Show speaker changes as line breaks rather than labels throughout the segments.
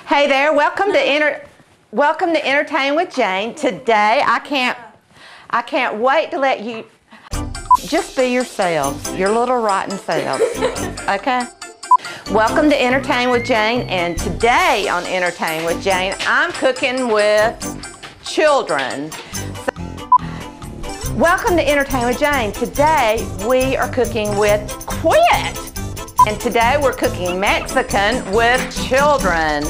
Hey there, welcome to Entertain with Jane. Today I can't wait to let you just be yourselves, your little rotten selves. Okay? Welcome to Entertain with Jane, and today on Entertain with Jane, I'm cooking with children. Welcome to Entertain with Jane. Today we are cooking with Quit. And today we're cooking Mexican with children.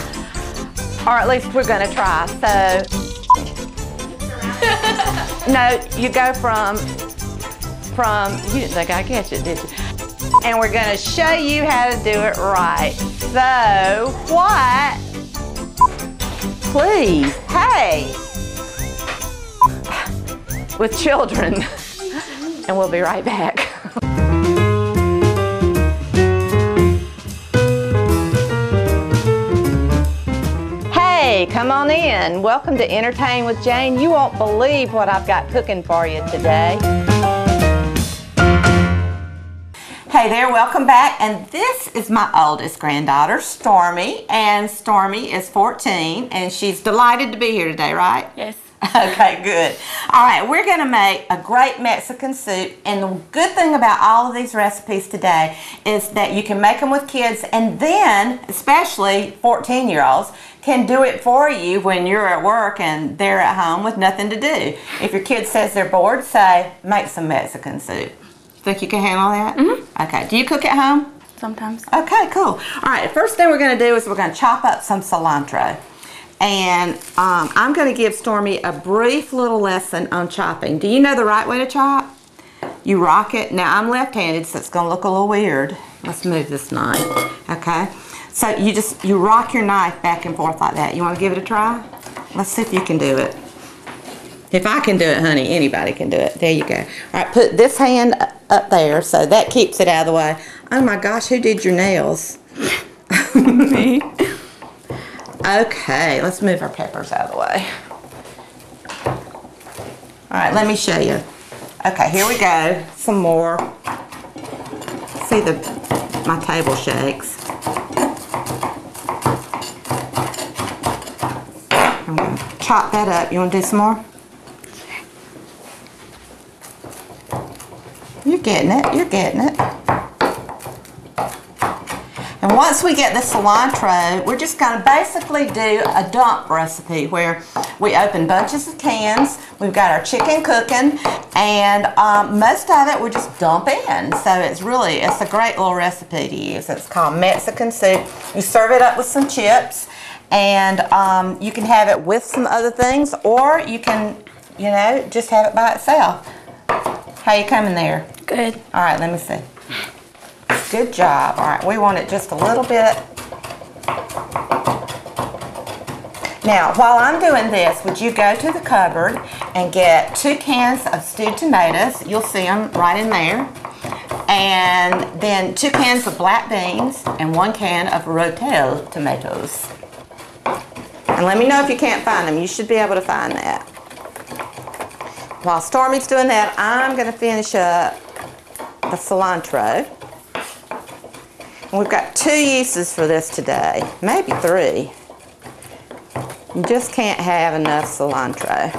Or at least we're gonna try. So, no, you go from, you didn't think I'd catch it, did you? And we're gonna show you how to do it right. So, what? Please, hey. With children. And we'll be right back. Hey, come on in. Welcome to Entertain with Jane. You won't believe what I've got cooking for you today. Hey there, welcome back. And this is my oldest granddaughter, Stormy. And Stormy is 14, and she's delighted to be here today, right?
Yes.
Okay, good. All right, we're going to make a great Mexican soup, and the good thing about all of these recipes today is that you can make them with kids, and then, especially 14-year-olds, can do it for you when you're at work and they're at home with nothing to do. If your kid says they're bored, say, make some Mexican soup. Think you can handle that? Mm-hmm. Okay, do you cook at home?
Sometimes.
Okay, cool. All right, first thing we're going to do is we're going to chop up some cilantro. And I'm going to give Stormy a brief little lesson on chopping. Do you know the right way to chop? You rock it. Now, I'm left-handed, so it's going to look a little weird. Let's move this knife, okay? So you rock your knife back and forth like that. You want to give it a try? Let's see if you can do it. If I can do it, honey, anybody can do it. There you go. All right, put this hand up there so that keeps it out of the way. Oh my gosh, who did your nails?
Me.
Okay, let's move our peppers out of the way. All right, let me show you. Okay, here we go. Some more. See, my table shakes. I'm going to chop that up. You want to do some more? You're getting it. You're getting it. And once we get the cilantro, we're just going to basically do a dump recipe where we open bunches of cans. We've got our chicken cooking, and most of it we just dump in. So it's a great little recipe to use. It's called Mexican soup. You serve it up with some chips, and you can have it with some other things, or you can, just have it by itself. How you coming there?
Good.
All right, let me see. Good job. All right, we want it just a little bit. Now, while I'm doing this, would you go to the cupboard and get 2 cans of stewed tomatoes? You'll see them right in there. And then 2 cans of black beans and 1 can of Rotel tomatoes. And let me know if you can't find them. You should be able to find that. While Stormy's doing that, I'm going to finish up the cilantro. And we've got 2 uses for this today, maybe 3. You just can't have enough cilantro.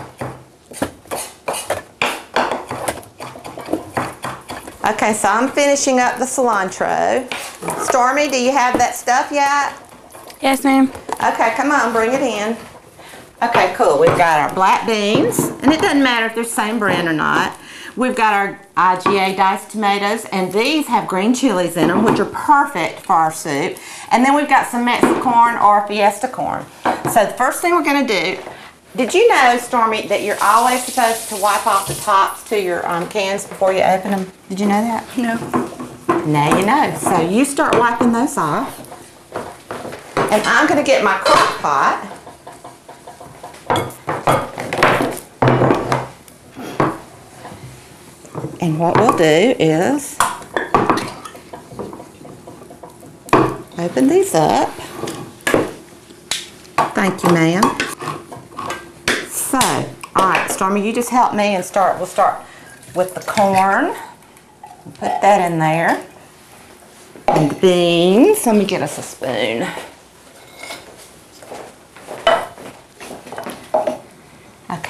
Okay, so I'm finishing up the cilantro. Stormy, do you have that stuff yet?
Yes, ma'am.
Okay, come on, bring it in. Okay, cool. We've got our black beans, and it doesn't matter if they're the same brand or not. We've got our IGA diced tomatoes, and these have green chilies in them, which are perfect for our soup. And then we've got some Mexicorn or Fiesta corn. So the first thing we're going to do, did you know, Stormy, that you're always supposed to wipe off the tops to your cans before you open them? Did you know that?
No.
Now you know. So you start wiping those off. And I'm going to get my crock pot. And what we'll do is open these up. Thank you, ma'am. So, all right, Stormy, you just help me and we'll start with the corn. Put that in there. And the beans. Let me get us a spoon.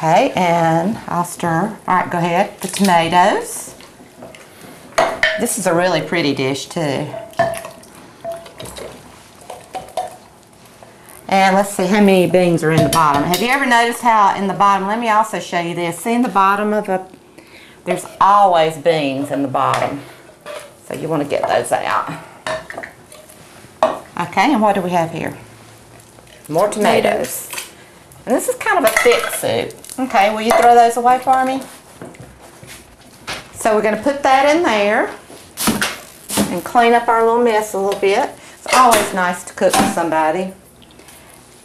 Okay, and I'll stir. All right, go ahead. The tomatoes. This is a really pretty dish too. And let's see how many beans are in the bottom. Have you ever noticed how in the bottom, let me also show you this. See in the bottom of there's always beans in the bottom. So you want to get those out. Okay, and what do we have here? More tomatoes. And this is kind of a thick soup. Okay, will you throw those away for me? So we're going to put that in there and clean up our little mess a little bit. It's always nice to cook with somebody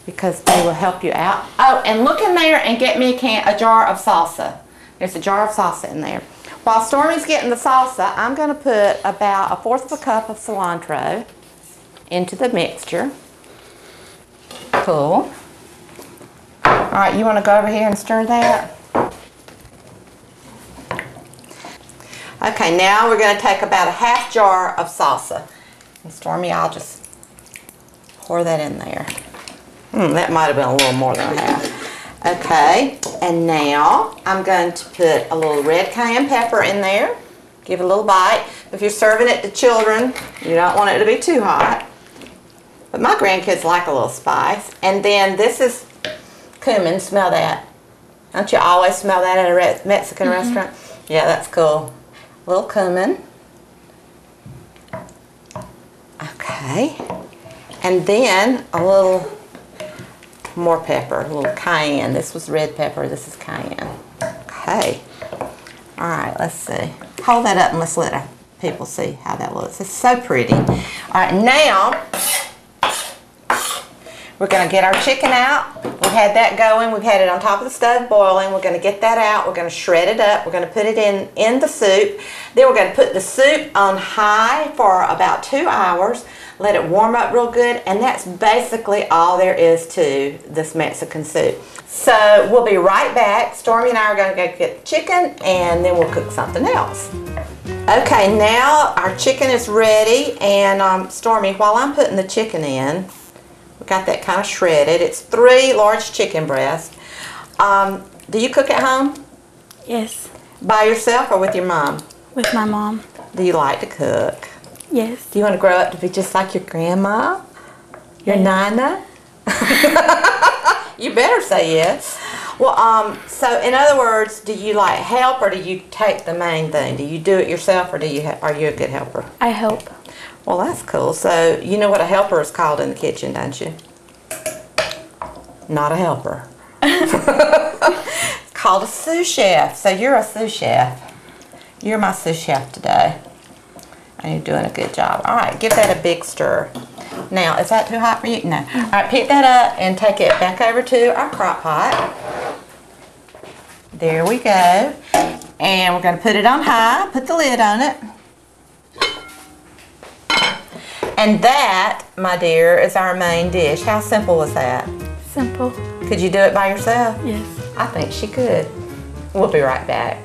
because they will help you out. Oh, and look in there and get me a jar of salsa. There's a jar of salsa in there. While Stormy's getting the salsa, I'm going to put about 1/4 of a cup of cilantro into the mixture. Cool. All right, you want to go over here and stir that? Okay, now we're going to take about 1/2 jar of salsa. And Stormy, I'll just pour that in there. That might have been a little more than 1/2. Okay, and now I'm going to put a little red cayenne pepper in there. Give it a little bite. If you're serving it to children, you don't want it to be too hot. But my grandkids like a little spice. And then this is cumin. Smell that. Don't you always smell that at a Mexican restaurant? Yeah, that's cool. A little cumin. Okay. And then a little more pepper, a little cayenne. This was red pepper, this is cayenne. Okay. All right, let's see. Hold that up and let's let people see how that looks. It's so pretty. All right, now we're going to get our chicken out. We've had that going. We've had it on top of the stove boiling. We're going to get that out. We're going to shred it up. We're going to put it in the soup. Then we're going to put the soup on high for about 2 hours. Let it warm up real good, and that's basically all there is to this Mexican soup. So we'll be right back. Stormy and I are going to go get the chicken, and then we'll cook something else. Okay, now our chicken is ready, and Stormy, while I'm putting the chicken in, we got that kind of shredded. It's 3 large chicken breasts. Do you cook at home?
Yes.
By yourself or with your mom?
With my mom.
Do you like to cook?
Yes.
Do you want to grow up to be just like your grandma? Your nana? You better say yes. Well, so in other words, do you like help or do you take the main thing? Do you do it yourself or are you a good helper?
I help.
Well, that's cool. So you know what a helper is called in the kitchen, don't you? Not a helper. It's called a sous chef. So you're a sous chef. You're my sous chef today. And you're doing a good job. All right, give that a big stir. Now, is that too hot for you? No. All right, pick that up and take it back over to our crock pot. There we go. And we're going to put it on high. Put the lid on it. And that, my dear, is our main dish. How simple was that?
Simple.
Could you do it by yourself?
Yes.
I think she could. We'll be right back.